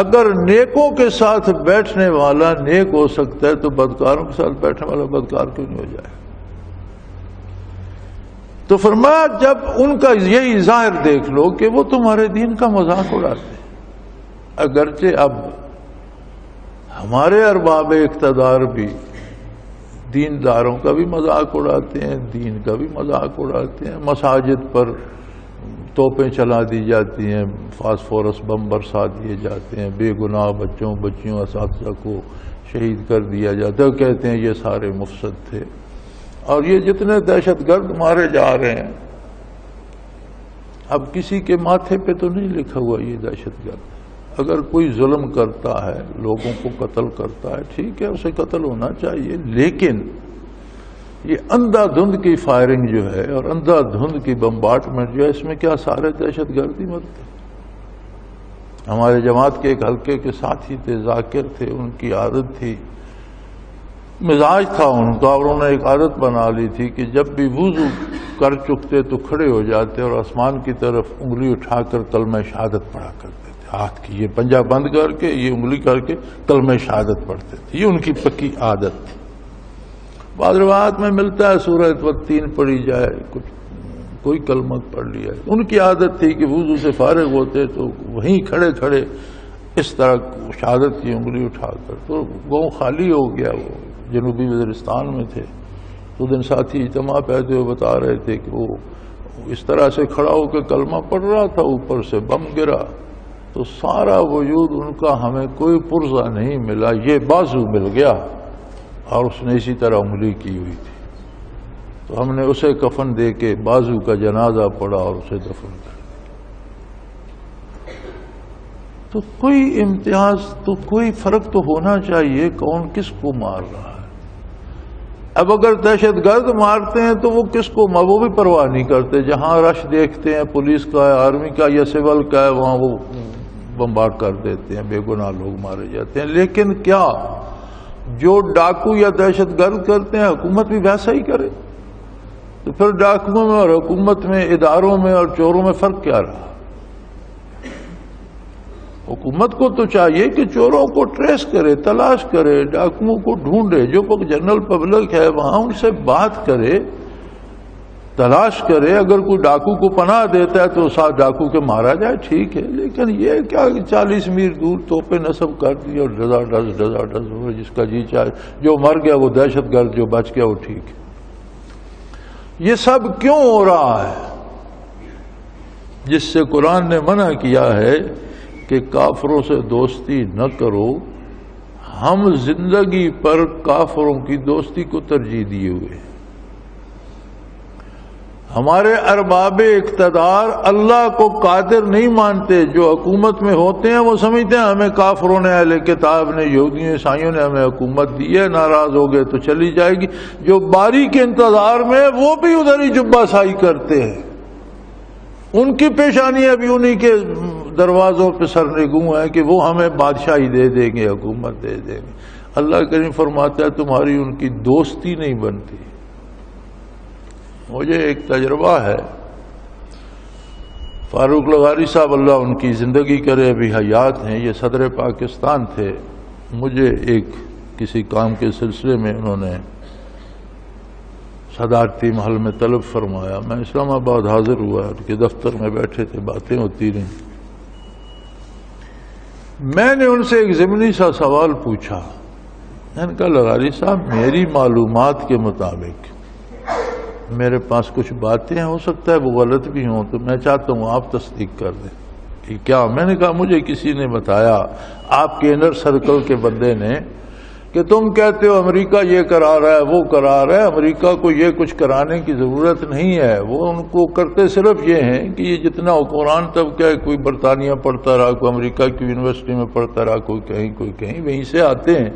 اگر نیکوں کے ساتھ بیٹھنے والا نیک ہو سکتا ہے تو بدکاروں کے ساتھ بیٹھنے والا بدکار کیوں نہیں ہو جائے؟ تو فرمایا جب ان کا یہی ظاہر دیکھ لو کہ وہ تمہارے دین کا مذاق اڑاتے ہیں. اگرچہ اب ہمارے ارباب اقتدار بھی دینداروں کا بھی مذاق اڑاتے ہیں, دین کا بھی مذاق اڑاتے ہیں. مساجد پر توپیں چلا دی جاتی ہیں, فاسفورس بم برسا دیے جاتے ہیں, بے گناہ بچوں بچیوں اساتذہ کو شہید کر دیا جاتا ہے. کہتے ہیں یہ سارے مفسد تھے. اور یہ جتنے دہشت گرد مارے جا رہے ہیں, اب کسی کے ماتھے پہ تو نہیں لکھا ہوا یہ دہشت گرد. اگر کوئی ظلم کرتا ہے, لوگوں کو قتل کرتا ہے, ٹھیک ہے اسے قتل ہونا چاہیے, لیکن یہ اندھا دھند کی فائرنگ جو ہے اور اندھا دھند کی بمبارڈمنٹ جو ہے, اس میں کیا سارے دہشت گردی مرتے؟ ہمارے جماعت کے ایک حلقے کے ساتھی تھے, ذاکر تھے, ان کی عادت تھی, مزاج تھا ان کا, اور انہوں نے ایک عادت بنا لی تھی کہ جب بھی وضو کر چکتے تو کھڑے ہو جاتے اور آسمان کی طرف انگلی اٹھا کر کلمہ شہادت پڑھا کرتے تھے. ہاتھ کی یہ پنجہ بند کر کے یہ انگلی کر کے کلمہ شہادت پڑھتے تھے. یہ ان کی پکی عادت تھی. بعض روایات میں ملتا ہے سورہ والتین پڑھی جائے, کچھ کوئی کلمہ پڑھ لیا. ان کی عادت تھی کہ وضو سے فارغ ہوتے تو وہیں کھڑے کھڑے اس طرح شہادت کی انگلی اٹھا کر. تو گاؤں خالی ہو گیا, وہ جنوبی وزیرستان میں تھے. تو دن ساتھی اجتماع پہتے ہوئے بتا رہے تھے کہ وہ اس طرح سے کھڑا ہو کے کلمہ پڑھ رہا تھا, اوپر سے بم گرا تو سارا وجود ان کا ہمیں کوئی پرزہ نہیں ملا, یہ بازو مل گیا اور اس نے اسی طرح انگلی کی ہوئی تھی. تو ہم نے اسے کفن دے کے بازو کا جنازہ پڑھا اور اسے دفن کر. تو کوئی امتیاز تو کوئی فرق تو ہونا چاہیے کون کس کو مار رہا ہے. اب اگر دہشت گرد مارتے ہیں تو وہ کس کو وہ بھی پرواہ نہیں کرتے. جہاں رش دیکھتے ہیں پولیس کا ہے, آرمی کا یا سول کا ہے, وہاں وہ بمبارڈ کر دیتے ہیں, بے گناہ لوگ مارے جاتے ہیں. لیکن کیا جو ڈاکو یا دہشت گرد کرتے ہیں حکومت بھی ویسا ہی کرے؟ تو پھر ڈاکوؤں میں اور حکومت میں, اداروں میں اور چوروں میں فرق کیا رہا؟ حکومت کو تو چاہیے کہ چوروں کو ٹریس کرے, تلاش کرے, ڈاکوؤں کو ڈھونڈے, جو جنرل پبلک ہے وہاں ان سے بات کرے, تلاش کرے. اگر کوئی ڈاکو کو پناہ دیتا ہے تو ساتھ ڈاکو کے مارا جائے, ٹھیک ہے. لیکن یہ کیا 40 میل دور توپیں نصب کر دی اور ڈزا ڈز ہو, جس کا جی چاہے, جو مر گیا وہ دہشت گرد, جو بچ گیا وہ ٹھیک ہے. یہ سب کیوں ہو رہا ہے؟ جس سے قرآن نے منع کیا ہے کہ کافروں سے دوستی نہ کرو. ہم زندگی پر کافروں کی دوستی کو ترجیح دیے ہوئے. ہمارے ارباب اقتدار اللہ کو قادر نہیں مانتے. جو حکومت میں ہوتے ہیں وہ سمجھتے ہیں ہمیں کافروں نے، اہل کتاب نے، یہودیوں عیسائیوں نے ہمیں حکومت دی ہے، ناراض ہو گئے تو چلی جائے گی. جو باری کے انتظار میں وہ بھی ادھر ہی جبہ سائی کرتے ہیں. ان کی پیشانیاں بھی انہی کے دروازوں پہ سرنگوں ہیں کہ وہ ہمیں بادشاہی دے دیں گے، حکومت دے دیں گے. اللہ کریم فرماتا ہے تمہاری ان کی دوستی نہیں بنتی. مجھے ایک تجربہ ہے، فاروق لغاری صاحب اللہ ان کی زندگی کرے، ابھی حیات ہیں، یہ صدر پاکستان تھے. مجھے ایک کسی کام کے سلسلے میں انہوں نے صدارتی محل میں طلب فرمایا. میں اسلام آباد حاضر ہوا، ان کے دفتر میں بیٹھے تھے، باتیں ہوتی رہیں. میں نے ان سے ایک ضمنی سا سوال پوچھا. میں نے کہا لغاری صاحب میری معلومات کے مطابق میرے پاس کچھ باتیں ہو سکتا ہے وہ غلط بھی ہوں، تو میں چاہتا ہوں آپ تصدیق کر دیں کہ کیا. میں نے کہا مجھے کسی نے بتایا آپ کے انر سرکل کے بندے نے کہ تم کہتے ہو امریکہ یہ کرا رہا ہے وہ کرا رہا ہے. امریکہ کو یہ کچھ کرانے کی ضرورت نہیں ہے، وہ ان کو کرتے صرف یہ ہیں کہ یہ جتنا حکمران طبقہ ہے، کوئی برطانیہ پڑھتا رہا، کوئی امریکہ کی یونیورسٹی میں پڑھتا رہا، کوئی کہیں وہیں سے آتے ہیں.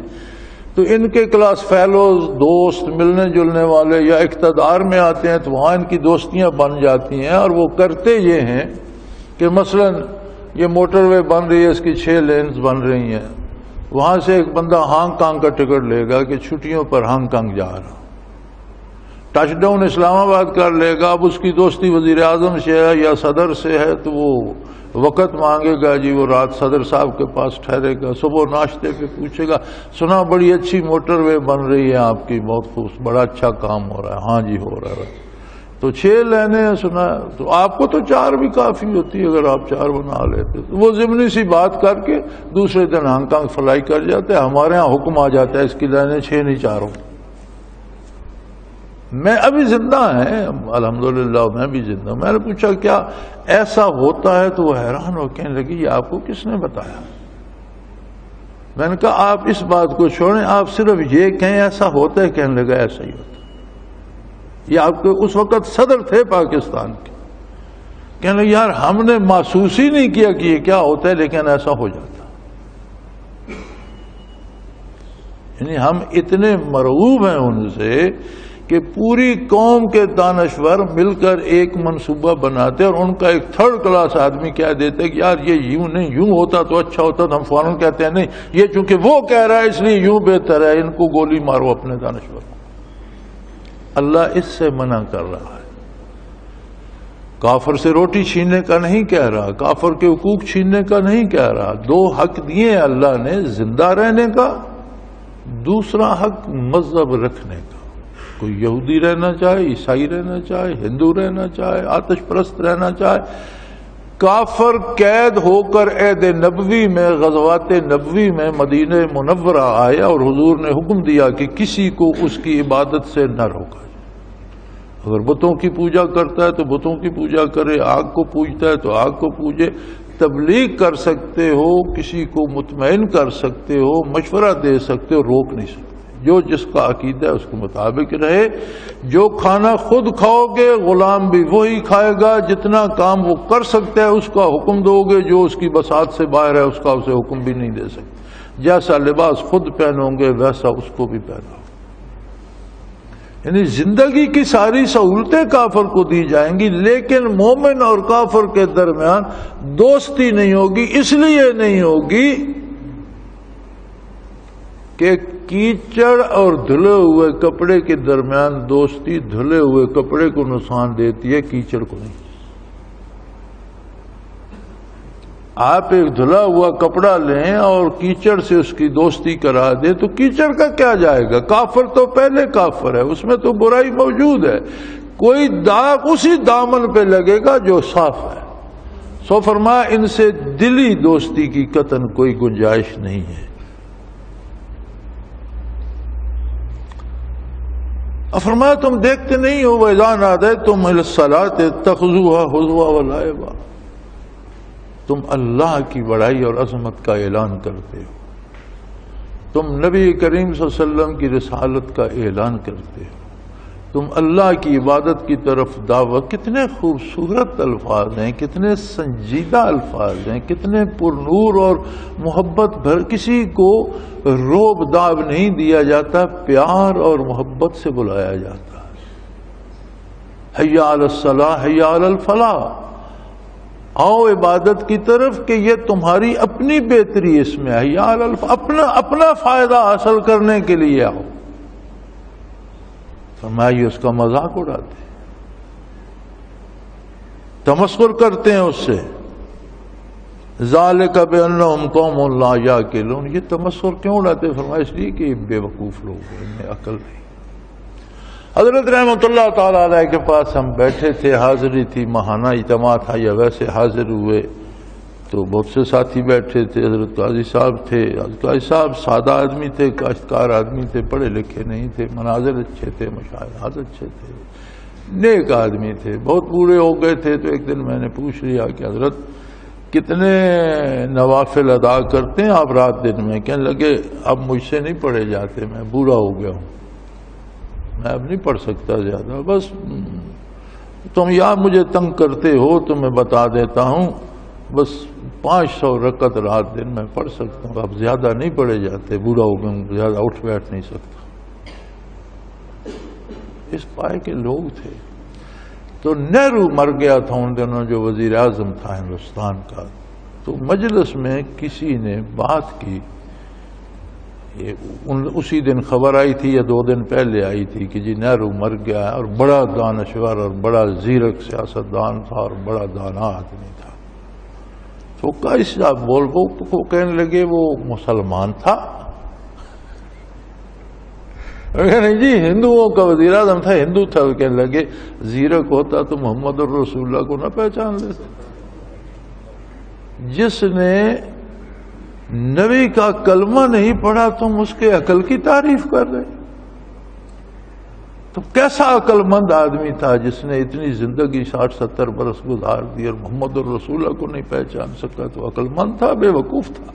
تو ان کے کلاس فیلوز، دوست، ملنے جلنے والے یا اقتدار میں آتے ہیں تو وہاں ان کی دوستیاں بن جاتی ہیں. اور وہ کرتے یہ ہیں کہ مثلا یہ موٹر وے بن رہی ہے، اس کی 6 لینز بن رہی ہیں. وہاں سے ایک بندہ ہانگ کانگ کا ٹکٹ لے گا کہ چھٹیوں پر ہانگ کانگ جا رہا، ٹچ ڈاؤن اسلام آباد کر لے گا. اب اس کی دوستی وزیر اعظم سے ہے یا صدر سے ہے تو وہ وقت مانگے گا، جی وہ رات صدر صاحب کے پاس ٹھہرے گا، صبح ناشتے پہ پوچھے گا سنا بڑی اچھی موٹر وے بن رہی ہے آپ کی، بہت خوش، بڑا اچھا کام ہو رہا ہے. ہاں جی ہو رہا ہے. تو 6 لینے ہیں سنا، تو آپ کو تو 4 بھی کافی ہوتی ہے اگر آپ 4 بنا لیتے. تو وہ ضمنی سی بات کر کے دوسرے دن ہانگ کانگ فلائی کر جاتے ہیں. ہمارے ہاں حکم آ جاتا ہے اس کی لینے 6 نہیں 4 ہوں. میں ابھی زندہ ہیں الحمدللہ، میں بھی زندہ ہوں. میں نے پوچھا کیا ایسا ہوتا ہے تو وہ حیران ہو کہنے لگی یہ آپ کو کس نے بتایا. میں نے کہا آپ اس بات کو چھوڑیں، آپ صرف یہ کہیں ایسا ہوتا ہے. کہنے لگا ایسا ہی ہوتا. یہ آپ کے اس وقت صدر تھے پاکستان کے. کہنے لگے یار ہم نے محسوس ہی نہیں کیا کہ یہ کیا ہوتا ہے، لیکن ایسا ہو جاتا. یعنی ہم اتنے مرعوب ہیں ان سے کہ پوری قوم کے دانشور مل کر ایک منصوبہ بناتے اور ان کا ایک 3rd کلاس آدمی کہہ دیتے کہ یار یہ یوں نہیں، یوں ہوتا تو اچھا ہوتا. تو ہم فوراً کہتے ہیں نہیں یہ چونکہ وہ کہہ رہا ہے اس لیے یوں بہتر ہے، ان کو گولی مارو اپنے دانشور. اللہ اس سے منع کر رہا ہے. کافر سے روٹی چھیننے کا نہیں کہہ رہا، کافر کے حقوق چھیننے کا نہیں کہہ رہا. 2 حق دیے اللہ نے، زندہ رہنے کا، دوسرا حق مذہب رکھنے کا. کوئی یہودی رہنا چاہے، عیسائی رہنا چاہے، ہندو رہنا چاہے، آتش پرست رہنا چاہے. کافر قید ہو کر عہد نبوی میں، غزوات نبوی میں مدینہ منورہ آیا اور حضور نے حکم دیا کہ کسی کو اس کی عبادت سے نہ روکا جائے. اگر بتوں کی پوجا کرتا ہے تو بتوں کی پوجا کرے، آگ کو پوجتا ہے تو آگ کو پوجے. تبلیغ کر سکتے ہو، کسی کو مطمئن کر سکتے ہو، مشورہ دے سکتے ہو، روک نہیں سکتے. جو جس کا عقیدہ ہے اس کے مطابق رہے. جو کھانا خود کھاؤ گے غلام بھی وہی کھائے گا. جتنا کام وہ کر سکتا ہے اس کا حکم دو گے، جو اس کی بساط سے باہر ہے اس کا اسے حکم بھی نہیں دے سکتے. جیسا لباس خود پہنو گے ویسا اس کو بھی پہنو. یعنی زندگی کی ساری سہولتیں کافر کو دی جائیں گی، لیکن مومن اور کافر کے درمیان دوستی نہیں ہوگی. اس لیے نہیں ہوگی کہ کیچڑ اور دھلے ہوئے کپڑے کے درمیان دوستی دھلے ہوئے کپڑے کو نقصان دیتی ہے، کیچڑ کو نہیں. آپ ایک دھلا ہوا کپڑا لیں اور کیچڑ سے اس کی دوستی کرا دیں تو کیچڑ کا کیا جائے گا. کافر تو پہلے کافر ہے، اس میں تو برائی موجود ہے. کوئی داغ اسی دامن پہ لگے گا جو صاف ہے. سو فرمایا ان سے دلی دوستی کی قطعاً کوئی گنجائش نہیں ہے. فرمایا تم دیکھتے نہیں ہو وَإِذَا نَادَيْتُمْ إِلَى الصَّلَاةِ اتَّخَذُوهَا هُزُوًا وَلَعِبًا. تم اللہ کی بڑائی اور عظمت کا اعلان کرتے ہو، تم نبی کریم صلی اللہ علیہ وسلم کی رسالت کا اعلان کرتے ہو، تم اللہ کی عبادت کی طرف دعوت. کتنے خوبصورت الفاظ ہیں، کتنے سنجیدہ الفاظ ہیں، کتنے پر نور اور محبت بھر. کسی کو روب داب نہیں دیا جاتا، پیار اور محبت سے بلایا جاتا. حیا علی الصلاح حیا علی الفلاح، آؤ عبادت کی طرف کہ یہ تمہاری اپنی بہتری اس میں ہے. حیا علی اپنا فائدہ حاصل کرنے کے لیے آؤ. فرمایا یہ اس کا مذاق اڑاتے ہیں، تمسخر کرتے ہیں اس سے. ذالک بانہم قوم لا یعقلون. یہ تمسخر کیوں اڑاتے ہیں؟ فرمایا اس لیے کہ یہ بے وقوف لوگ ہیں، ان میں عقل نہیں. حضرت رحمۃ اللہ تعالی علیہ کے پاس ہم بیٹھے تھے، حاضری تھی، ماہانہ اجتماع تھا یا ویسے حاضر ہوئے تو بہت سے ساتھی بیٹھے تھے. حضرت قاضی صاحب تھے. حضرت قاضی صاحب سادہ آدمی تھے، کاشتکار آدمی تھے، پڑھے لکھے نہیں تھے، مناظر اچھے تھے، مشاہدات اچھے تھے، نیک آدمی تھے. بہت بوڑھے ہو گئے تھے تو ایک دن میں نے پوچھ لیا کہ حضرت کتنے نوافل ادا کرتے ہیں آپ رات دن میں؟ کہنے لگے اب مجھ سے نہیں پڑھے جاتے، میں بوڑھا ہو گیا ہوں، میں اب نہیں پڑھ سکتا زیادہ. بس تم یا مجھے تنگ کرتے ہو تو میں بتا دیتا ہوں، بس 500 رکعت رات دن میں پڑھ سکتا ہوں، اب زیادہ نہیں پڑھے جاتے، بوڑھا ہو گیا ہوں، زیادہ اٹھ بیٹھ نہیں سکتا. اس پائے کے لوگ تھے. تو نہرو مر گیا تھا ان دنوں، جو وزیر اعظم تھا ہندوستان کا. تو مجلس میں کسی نے بات کی، اسی دن خبر آئی تھی یا 2 دن پہلے آئی تھی کہ جی نہرو مر گیا ہے، اور بڑا دانشور اور بڑا زیرک سیاستدان تھا اور بڑا دانا آدمی تھا. تو قاضی صاحب بول کو کہنے لگے وہ مسلمان تھا؟ نہیں جی ہندوؤں کا وزیر اعظم تھا، ہندو تھا. وہ کہنے لگے زیرک ہوتا تو محمد الرسول اللہ کو نہ پہچان لیتے؟ جس نے نبی کا کلمہ نہیں پڑھا تم اس کے عقل کی تعریف کر رہے. تو کیسا عقل مند آدمی تھا جس نے اتنی زندگی 60-70 برس گزار دی اور محمد الرسول کو نہیں پہچان سکا؟ تو عقل مند تھا، بے وقوف تھا.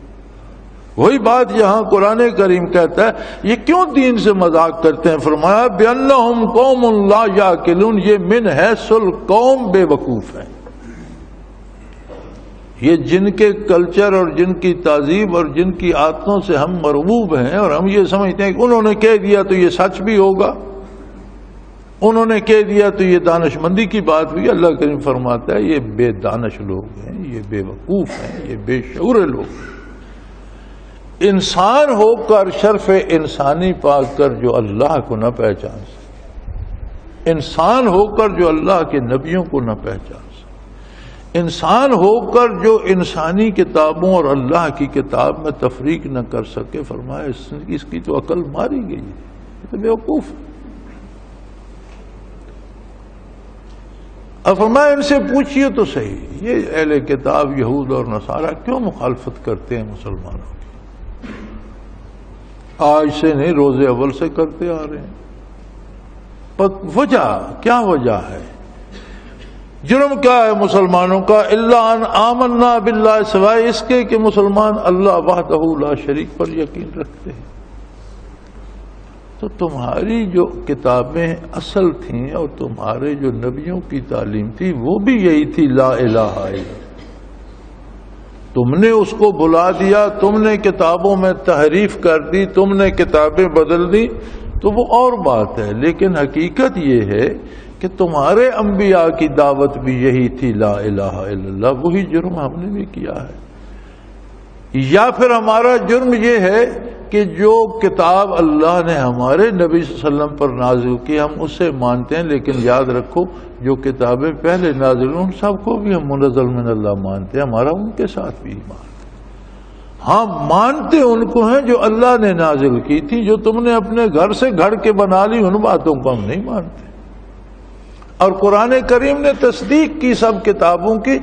وہی بات یہاں قرآن کریم کہتا ہے. یہ کیوں دین سے مذاق کرتے ہیں؟ فرمایا بِأَنَّهُمْ قَوْمٌ لَا يَعْقِلُونَ. یہ من حیث القوم بے وقوف ہے. یہ جن کے کلچر اور جن کی تہذیب اور جن کی عادتوں سے ہم مرغوب ہیں اور ہم یہ سمجھتے ہیں کہ انہوں نے کہہ دیا تو یہ سچ بھی ہوگا، انہوں نے کہہ دیا تو یہ دانش مندی کی بات بھی. اللہ کریم فرماتا ہے یہ بے دانش لوگ ہیں، یہ بے وقوف ہیں، یہ بے شعور لوگ ہیں. انسان ہو کر شرف انسانی پا کر جو اللہ کو نہ پہچان سکے، انسان ہو کر جو اللہ کے نبیوں کو نہ پہچان سکے، انسان ہو کر جو انسانی کتابوں اور اللہ کی کتاب میں تفریق نہ کر سکے، فرمایا اس کی تو عقل ماری گئی ہے، یہ تو بیوقوف ہے. اب فرمایا ان سے پوچھئے تو صحیح، یہ اہل کتاب یہود اور نصارہ کیوں مخالفت کرتے ہیں مسلمانوں کی؟ آج سے نہیں، روز اول سے کرتے آ رہے ہیں. وجہ کیا وجہ ہے؟ جرم کیا ہے مسلمانوں کا؟ الا ان آمنا باللہ، سوائے اس کے کہ مسلمان اللہ وحدہ لا شریک پر یقین رکھتے ہیں. تو تمہاری جو کتابیں اصل تھیں اور تمہارے جو نبیوں کی تعلیم تھی وہ بھی یہی تھی، لا الہ الا اللہ. تم نے اس کو بلا دیا، تم نے کتابوں میں تحریف کر دی، تم نے کتابیں بدل دی تو وہ اور بات ہے. لیکن حقیقت یہ ہے کہ تمہارے انبیاء کی دعوت بھی یہی تھی، لا الہ الا اللہ. وہی جرم ہم نے بھی کیا ہے. یا پھر ہمارا جرم یہ ہے کہ جو کتاب اللہ نے ہمارے نبی صلی اللہ علیہ وسلم پر نازل کی ہم اسے مانتے ہیں، لیکن یاد رکھو جو کتابیں پہلے نازل ان سب کو بھی ہم منزل من اللہ مانتے ہیں، ہمارا ان کے ساتھ بھی ایمان. ہاں مانتے ان کو ہیں جو اللہ نے نازل کی تھی، جو تم نے اپنے گھر سے گھڑ کے بنا لی ان باتوں کو ہم نہیں مانتے. اور قرآن کریم نے تصدیق کی سب کتابوں کی.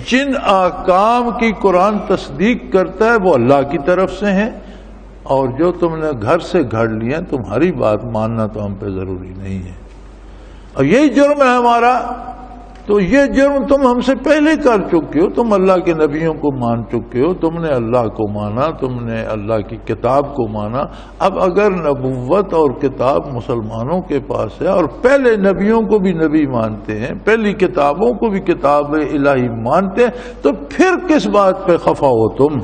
جن احکام کی قرآن تصدیق کرتا ہے وہ اللہ کی طرف سے ہیں، اور جو تم نے گھر سے گھڑ لیے تمہاری بات ماننا تو ہم پہ ضروری نہیں ہے. اور یہی جرم ہے ہمارا تو یہ جرم تم ہم سے پہلے کر چکے ہو. تم اللہ کے نبیوں کو مان چکے ہو, تم نے اللہ کو مانا, تم نے اللہ کی کتاب کو مانا. اب اگر نبوت اور کتاب مسلمانوں کے پاس ہے اور پہلے نبیوں کو بھی نبی مانتے ہیں, پہلی کتابوں کو بھی کتاب الہی مانتے ہیں, تو پھر کس بات پہ خفا ہو تم؟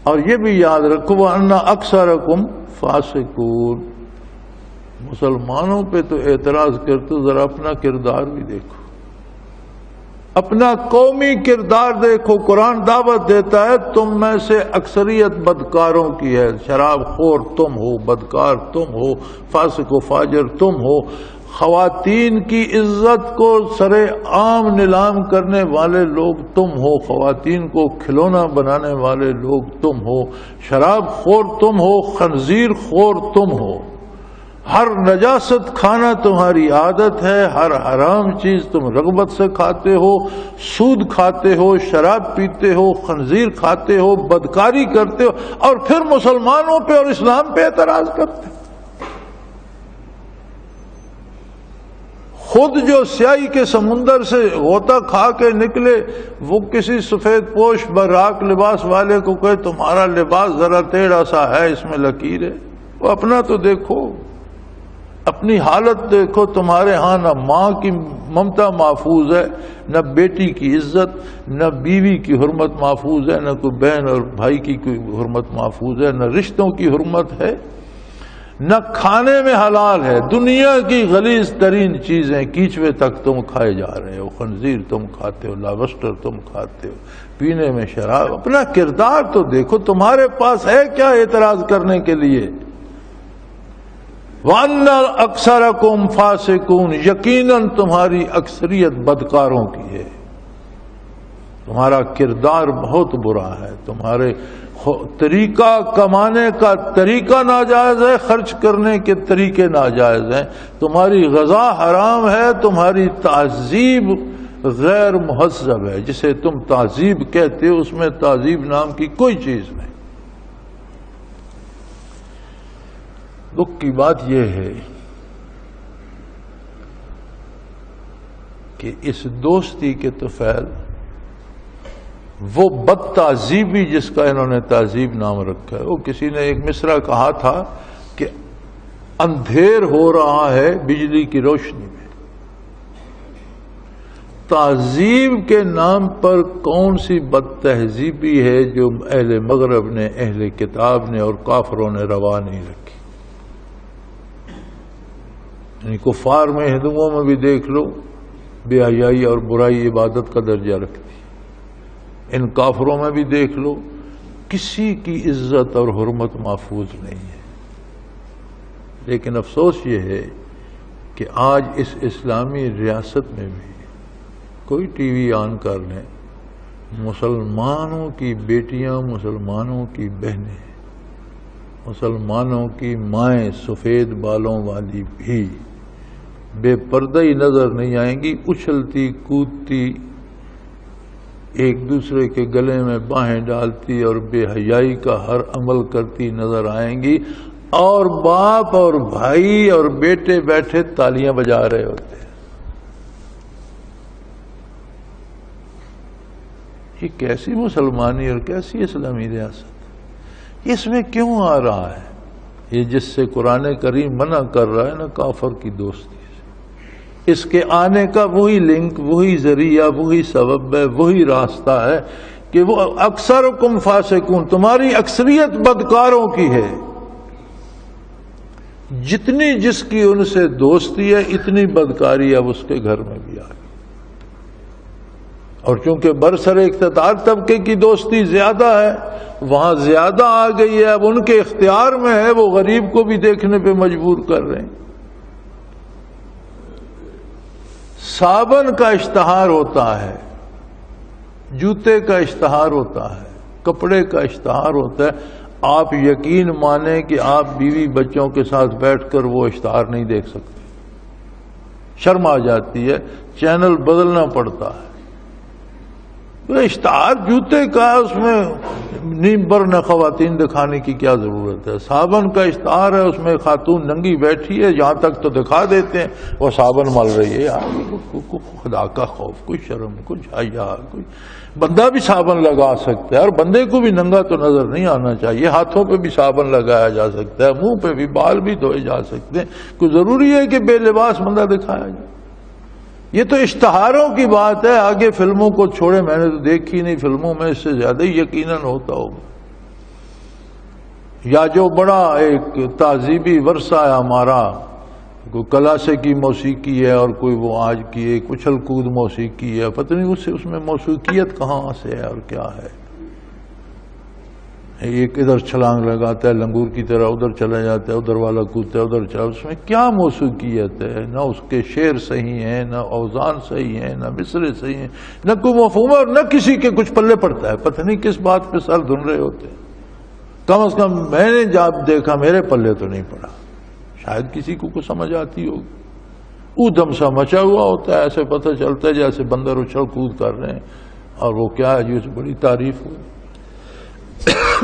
اور یہ بھی یاد رکھو وَأَنَّ أَكْثَرَكُمْ فَاسِقُونَ. مسلمانوں پہ تو اعتراض کرتے, ذرا اپنا کردار بھی دیکھو, اپنا قومی کردار دیکھو. قرآن دعوت دیتا ہے تم میں سے اکثریت بدکاروں کی ہے. شراب خور تم ہو, بدکار تم ہو, فاسق و فاجر تم ہو, خواتین کی عزت کو سرے عام نیلام کرنے والے لوگ تم ہو, خواتین کو کھلونا بنانے والے لوگ تم ہو, شراب خور تم ہو, خنزیر خور تم ہو, ہر نجاست کھانا تمہاری عادت ہے, ہر حرام چیز تم رغبت سے کھاتے ہو, سود کھاتے ہو, شراب پیتے ہو, خنزیر کھاتے ہو, بدکاری کرتے ہو, اور پھر مسلمانوں پہ اور اسلام پہ اعتراض کرتے ہو. خود جو سیاہی کے سمندر سے غوطہ کھا کے نکلے, وہ کسی سفید پوش براق لباس والے کو کہے تمہارا لباس ذرا ٹیڑھا سا ہے, اس میں لکیر ہے. وہ اپنا تو دیکھو, اپنی حالت دیکھو. تمہارے ہاں نہ ماں کی ممتا محفوظ ہے, نہ بیٹی کی عزت, نہ بیوی کی حرمت محفوظ ہے, نہ کوئی بہن اور بھائی کی کوئی حرمت محفوظ ہے, نہ رشتوں کی حرمت ہے, نہ کھانے میں حلال ہے. دنیا کی غلیظ ترین چیزیں, کیچوے تک تم کھائے جا رہے ہو, خنزیر تم کھاتے ہو, لابسٹر تم کھاتے ہو, پینے میں شراب. اپنا کردار تو دیکھو, تمہارے پاس ہے کیا اعتراض کرنے کے لیے؟ وَأَنَّ أَكْثَرَكُمْ فَاسِقُونَ. یقیناً تمہاری اکثریت بدکاروں کی ہے, تمہارا کردار بہت برا ہے, تمہارے طریقہ کمانے کا طریقہ ناجائز ہے, خرچ کرنے کے طریقے ناجائز ہیں, تمہاری غذا حرام ہے, تمہاری تہذیب غیر مہذب ہے. جسے تم تہذیب کہتے ہو اس میں تہذیب نام کی کوئی چیز نہیں. دکھ کی بات یہ ہے کہ اس دوستی کے طفیل وہ بد تہذیبی جس کا انہوں نے تہذیب نام رکھا ہے, وہ کسی نے ایک مصرع کہا تھا کہ اندھیر ہو رہا ہے بجلی کی روشنی میں. تہذیب کے نام پر کون سی بد تہذیبی ہے جو اہل مغرب نے, اہل کتاب نے اور کافروں نے روا نہیں رکھی؟ یعنی کفار میں, ہندوؤں میں بھی دیکھ لو, بے حیائی اور برائی عبادت کا درجہ رکھتی. ان کافروں میں بھی دیکھ لو, کسی کی عزت اور حرمت محفوظ نہیں ہے. لیکن افسوس یہ ہے کہ آج اس اسلامی ریاست میں بھی کوئی ٹی وی آن کر لیں, مسلمانوں کی بیٹیاں, مسلمانوں کی بہنیں, مسلمانوں کی مائیں سفید بالوں والی بھی بے پردہ ہی نظر نہیں آئیں گی, اچھلتی کودتی, ایک دوسرے کے گلے میں باہیں ڈالتی اور بے حیائی کا ہر عمل کرتی نظر آئیں گی, اور باپ اور بھائی اور بیٹے بیٹھے تالیاں بجا رہے ہوتے ہیں. یہ کیسی مسلمانی اور کیسی اسلامی ریاست؟ اس میں کیوں آ رہا ہے یہ جس سے قرآن کریم منع کر رہا ہے نا کافر کی دوستی سے؟ اس کے آنے کا وہی لنک, وہی ذریعہ, وہی سبب ہے, وہی راستہ ہے کہ وہ اکثرکم فاسقون, تمہاری اکثریت بدکاروں کی ہے. جتنی جس کی ان سے دوستی ہے اتنی بدکاری اب اس کے گھر میں بھی آ گئی. اور چونکہ برسر اقتدار طبقے کی دوستی زیادہ ہے, وہاں زیادہ آ گئی ہے, اب ان کے اختیار میں ہے, وہ غریب کو بھی دیکھنے پہ مجبور کر رہے ہیں. صابن کا اشتہار ہوتا ہے, جوتے کا اشتہار ہوتا ہے, کپڑے کا اشتہار ہوتا ہے. آپ یقین مانیں کہ آپ بیوی بچوں کے ساتھ بیٹھ کر وہ اشتہار نہیں دیکھ سکتے, شرم آ جاتی ہے, چینل بدلنا پڑتا ہے. تو اشتہار جوتے کا، اس میں نیم برن خواتین دکھانے کی کیا ضرورت ہے؟ صابن کا اشتہار ہے، اس میں خاتون ننگی بیٹھی ہے، جہاں تک تو دکھا دیتے ہیں وہ صابن مل رہی ہے. خدا کا خوف، کوئی شرم، کچھ حیا، کوئی بندہ بھی صابن لگا سکتا ہے، اور بندے کو بھی ننگا تو نظر نہیں آنا چاہیے. ہاتھوں پہ بھی صابن لگایا جا سکتا ہے، منہ پہ بھی، بال بھی دھوئے جا سکتے ہیں. کوئی ضروری ہے کہ بے لباس بندہ دکھایا جائے؟ یہ تو اشتہاروں کی بات ہے. آگے فلموں کو چھوڑے، میں نے تو دیکھی نہیں، فلموں میں اس سے زیادہ ہی یقیناً ہوتا ہوگا. یا جو بڑا ایک تہذیبی ورثہ ہے ہمارا، کوئی کلاسیکی موسیقی ہے اور کوئی وہ آج کی ایک اچھل کود موسیقی ہے، پتہ نہیں اس میں موسیقیت کہاں سے ہے اور کیا ہے. ایک ادھر چھلانگ لگاتا ہے لنگور کی طرح، ادھر چلا جاتا ہے، ادھر والا کودتا ہے، ادھر چلا. اس میں کیا موسیقیت ہے؟ نہ اس کے شعر صحیح ہیں، نہ اوزان صحیح ہیں، نہ مصرے صحیح ہیں، نہ کوئی مفہوم، اور نہ کسی کے کچھ پلے پڑتا ہے. پتہ نہیں کس بات پہ سر دھن رہے ہوتے ہیں. کم از کم میں نے جب دیکھا میرے پلے تو نہیں پڑا. شاید کسی کو سمجھ آتی ہوگی. ادھم سا مچا ہوا ہوتا ہے، ایسے پتہ چلتا ہے جیسے بندر اچھل کود کر رہے ہیں، اور وہ کیا ہے جی، اس بڑی تعریف ہوئی.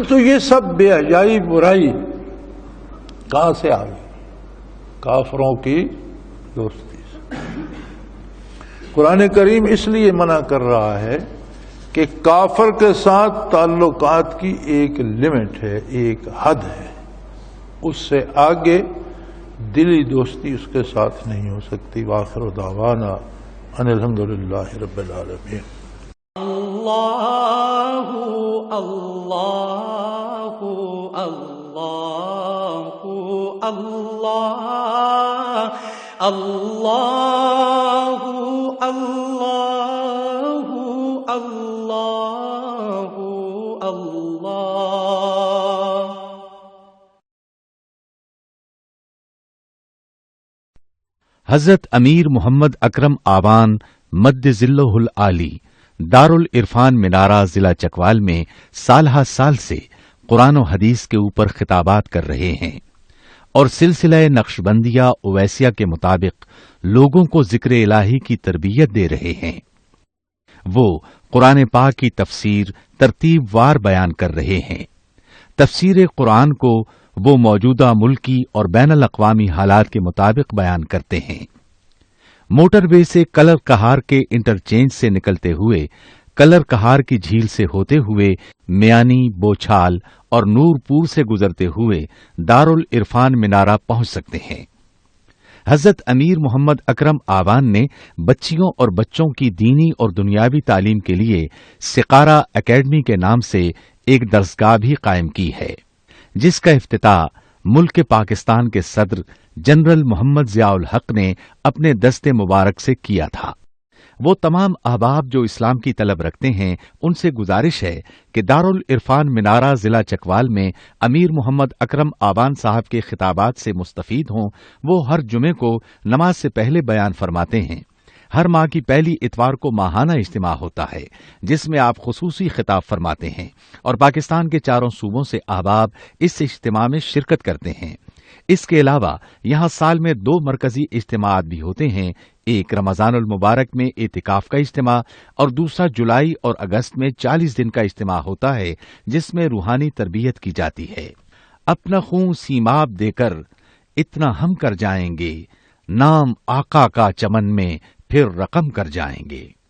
تو یہ سب بے حیائی، برائی کہاں سے آ گئی؟ کافروں کی دوستی سے. قرآن کریم اس لیے منع کر رہا ہے کہ کافر کے ساتھ تعلقات کی ایک لمٹ ہے، ایک حد ہے، اس سے آگے دلی دوستی اس کے ساتھ نہیں ہو سکتی. وآخر دعوانا ان الحمدللہ رب العالمین. اللہ اللہ اللہ اللہ اللہ اللہ اللہ اللہ. حضرت امیر محمد اکرم آوان مد ذلہ العالی دارالعرفان منارہ ضلع چکوال میں سالہ سال سے قرآن و حدیث کے اوپر خطابات کر رہے ہیں اور سلسلہ نقشبندیہ اویسیہ کے مطابق لوگوں کو ذکر الہی کی تربیت دے رہے ہیں. وہ قرآن پاک کی تفسیر ترتیب وار بیان کر رہے ہیں. تفسیر قرآن کو وہ موجودہ ملکی اور بین الاقوامی حالات کے مطابق بیان کرتے ہیں. موٹر وے سے کلر کہار کے انٹرچینج سے نکلتے ہوئے، کلر کہار کی جھیل سے ہوتے ہوئے میانی، بوچھال اور نور پور سے گزرتے ہوئے دارالعرفان منارہ پہنچ سکتے ہیں. حضرت امیر محمد اکرم آوان نے بچیوں اور بچوں کی دینی اور دنیاوی تعلیم کے لیے سقارہ اکیڈمی کے نام سے ایک درسگاہ بھی قائم کی ہے، جس کا افتتاح ملک پاکستان کے صدر جنرل محمد ضیاء الحق نے اپنے دست مبارک سے کیا تھا. وہ تمام احباب جو اسلام کی طلب رکھتے ہیں ان سے گزارش ہے کہ دارالعرفان منارہ ضلع چکوال میں امیر محمد اکرم آوان صاحب کے خطابات سے مستفید ہوں. وہ ہر جمعے کو نماز سے پہلے بیان فرماتے ہیں. ہر ماہ کی پہلی اتوار کو ماہانہ اجتماع ہوتا ہے جس میں آپ خصوصی خطاب فرماتے ہیں اور پاکستان کے چاروں صوبوں سے احباب اس اجتماع میں شرکت کرتے ہیں. اس کے علاوہ یہاں سال میں 2 مرکزی اجتماعات بھی ہوتے ہیں، ایک رمضان المبارک میں اعتکاف کا اجتماع اور دوسرا جولائی اور اگست میں 40 دن کا اجتماع ہوتا ہے جس میں روحانی تربیت کی جاتی ہے. اپنا خون سیماب دے کر اتنا ہم کر جائیں گے، نام آقا کا چمن میں پھر رقم کر جائیں گے.